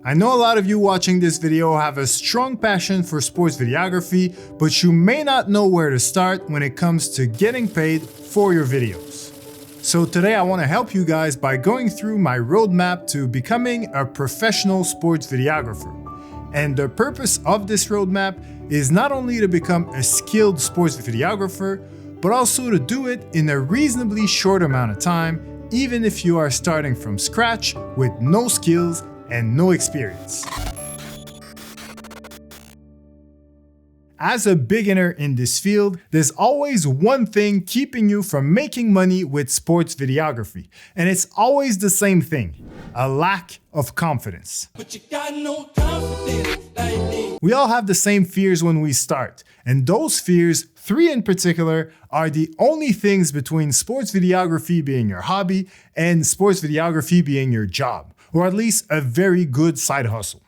I know a lot of you watching this video have a strong passion for sports videography, but you may not know where to start when it comes to getting paid for your videos. So today I want to help you guys by going through my roadmap to becoming a professional sports videographer. And the purpose of this roadmap is not only to become a skilled sports videographer, but also to do it in a reasonably short amount of time, even if you are starting from scratch with no skills and no experience. As a beginner in this field, there's always one thing keeping you from making money with sports videography, and it's always the same thing: a lack of confidence. But you got no confidence lately. We all have the same fears when we start, and those fears, 3 in particular, are the only things between sports videography being your hobby and sports videography being your job, or at least a very good side hustle.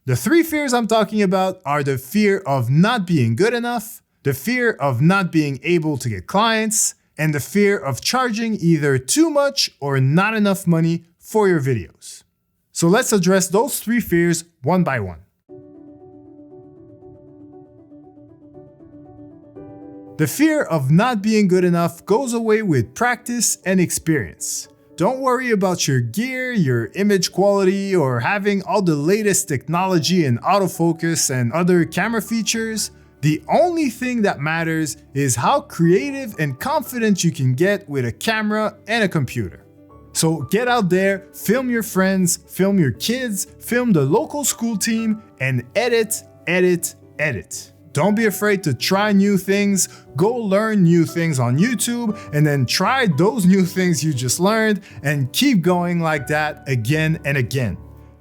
The 3 fears I'm talking about are the fear of not being good enough, the fear of not being able to get clients, and the fear of charging either too much or not enough money for your videos. So let's address those 3 fears one by one. The fear of not being good enough goes away with practice and experience. Don't worry about your gear, your image quality, or having all the latest technology and autofocus and other camera features. The only thing that matters is how creative and confident you can get with a camera and a computer. So get out there, film your friends, film your kids, film the local school team, and edit, edit, edit. Don't be afraid to try new things, go learn new things on YouTube, and then try those new things you just learned, and keep going like that again and again.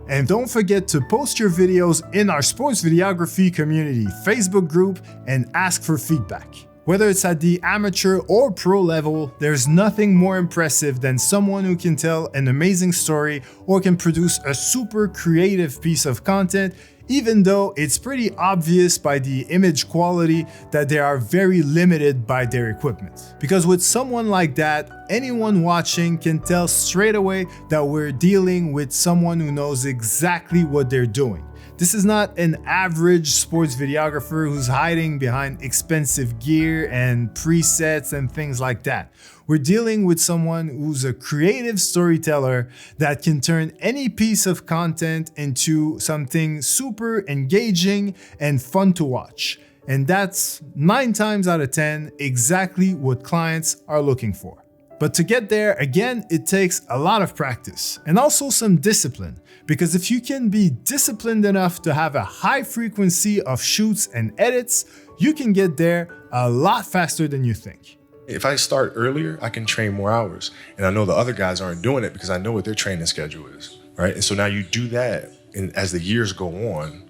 And don't forget to post your videos in our sports videography community Facebook group and ask for feedback. Whether it's at the amateur or pro level, there's nothing more impressive than someone who can tell an amazing story or can produce a super creative piece of content, even though it's pretty obvious by the image quality that they are very limited by their equipment. Because with someone like that, anyone watching can tell straight away that we're dealing with someone who knows exactly what they're doing. This is not an average sports videographer who's hiding behind expensive gear and presets and things like that. We're dealing with someone who's a creative storyteller that can turn any piece of content into something super engaging and fun to watch. And that's 9 times out of 10 exactly what clients are looking for. But to get there, again, it takes a lot of practice and also some discipline. Because if you can be disciplined enough to have a high frequency of shoots and edits, you can get there a lot faster than you think. If I start earlier, I can train more hours. And I know the other guys aren't doing it because I know what their training schedule is, right? And so now you do that, and as the years go on,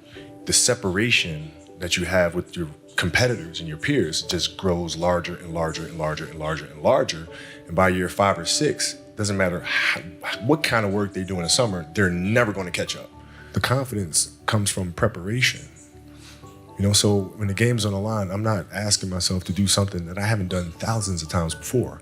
the separation that you have with your competitors and your peers just grows larger and larger and larger and larger and larger. And by year 5 or 6, doesn't matter what kind of work they do in the summer, they're never going to catch up. The confidence comes from preparation. So when the game's on the line, I'm not asking myself to do something that I haven't done thousands of times before.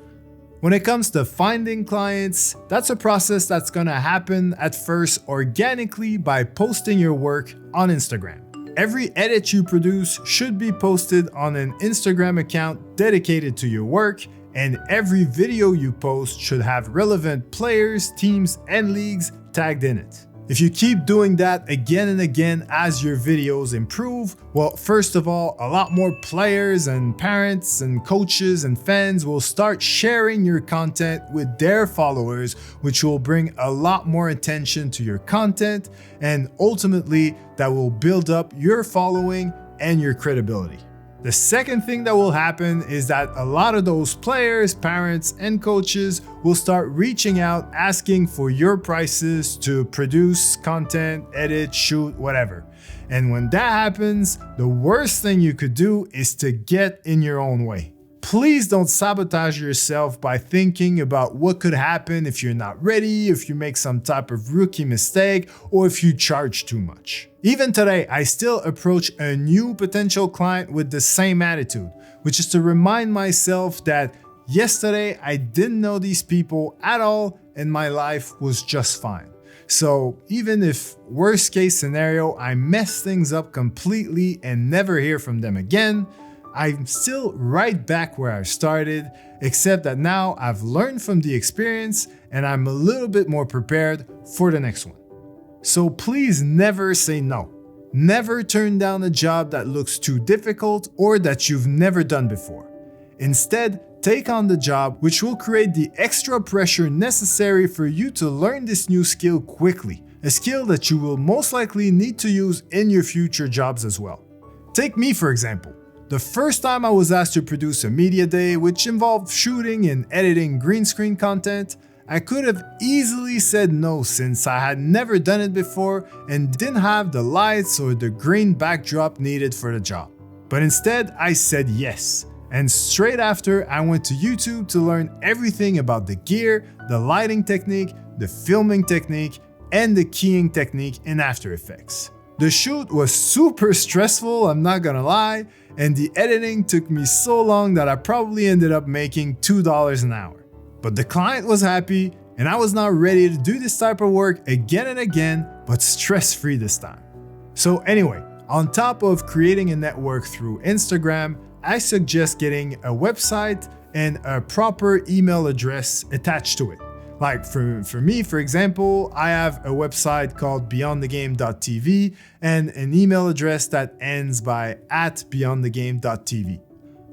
When it comes to finding clients, that's a process that's gonna happen at first organically by posting your work on Instagram. Every edit you produce should be posted on an Instagram account dedicated to your work, and every video you post should have relevant players, teams, and leagues tagged in it. If you keep doing that again and again as your videos improve, well, first of all, a lot more players and parents and coaches and fans will start sharing your content with their followers, which will bring a lot more attention to your content, and ultimately that will build up your following and your credibility. The second thing that will happen is that a lot of those players, parents, and coaches will start reaching out asking for your prices to produce content, edit, shoot, whatever. And when that happens, the worst thing you could do is to get in your own way. Please don't sabotage yourself by thinking about what could happen if you're not ready, if you make some type of rookie mistake, or if you charge too much. Even today, I still approach a new potential client with the same attitude, which is to remind myself that yesterday I didn't know these people at all and my life was just fine. So even if worst case scenario, I mess things up completely and never hear from them again, I'm still right back where I started, except that now I've learned from the experience and I'm a little bit more prepared for the next one. So please never say no. Never turn down a job that looks too difficult or that you've never done before. Instead, take on the job, which will create the extra pressure necessary for you to learn this new skill quickly, a skill that you will most likely need to use in your future jobs as well. Take me for example. The first time I was asked to produce a media day, which involved shooting and editing green screen content, I could have easily said no since I had never done it before and didn't have the lights or the green backdrop needed for the job. But instead, I said yes. And straight after, I went to YouTube to learn everything about the gear, the lighting technique, the filming technique, and the keying technique in After Effects. The shoot was super stressful, I'm not gonna lie, and the editing took me so long that I probably ended up making $2 an hour. But the client was happy, and I was now ready to do this type of work again and again, but stress-free this time. So anyway, on top of creating a network through Instagram, I suggest getting a website and a proper email address attached to it. Like for me, for example, I have a website called beyondthegame.tv and an email address that ends by @beyondthegame.tv.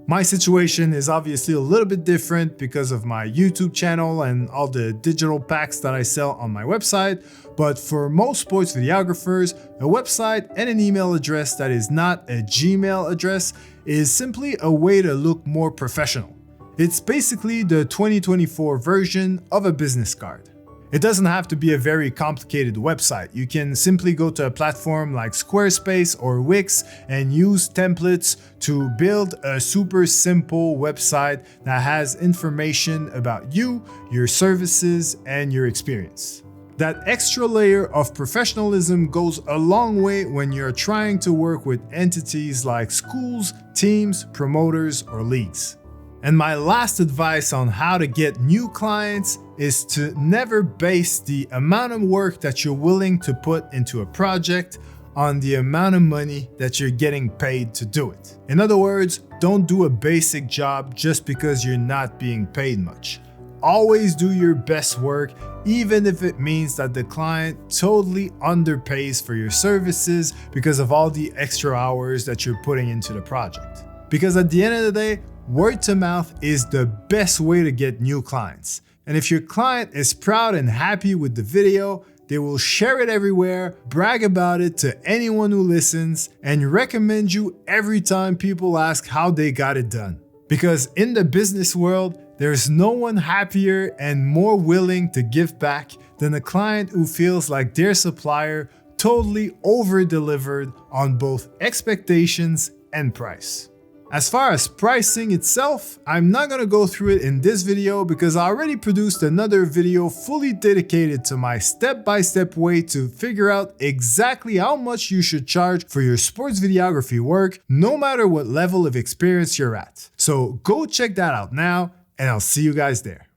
My situation is obviously a little bit different because of my YouTube channel and all the digital packs that I sell on my website, but for most sports videographers, a website and an email address that is not a Gmail address is simply a way to look more professional. It's basically the 2024 version of a business card. It doesn't have to be a very complicated website. You can simply go to a platform like Squarespace or Wix and use templates to build a super simple website that has information about you, your services, and your experience. That extra layer of professionalism goes a long way when you're trying to work with entities like schools, teams, promoters, or leagues. And my last advice on how to get new clients is to never base the amount of work that you're willing to put into a project on the amount of money that you're getting paid to do it. In other words, don't do a basic job just because you're not being paid much. Always do your best work, even if it means that the client totally underpays for your services because of all the extra hours that you're putting into the project. Because at the end of the day, word to mouth is the best way to get new clients. And if your client is proud and happy with the video, they will share it everywhere, brag about it to anyone who listens, and recommend you every time people ask how they got it done. Because in the business world, there's no one happier and more willing to give back than a client who feels like their supplier totally over-delivered on both expectations and price. As far as pricing itself, I'm not gonna go through it in this video because I already produced another video fully dedicated to my step-by-step way to figure out exactly how much you should charge for your sports videography work, no matter what level of experience you're at. So go check that out now, and I'll see you guys there.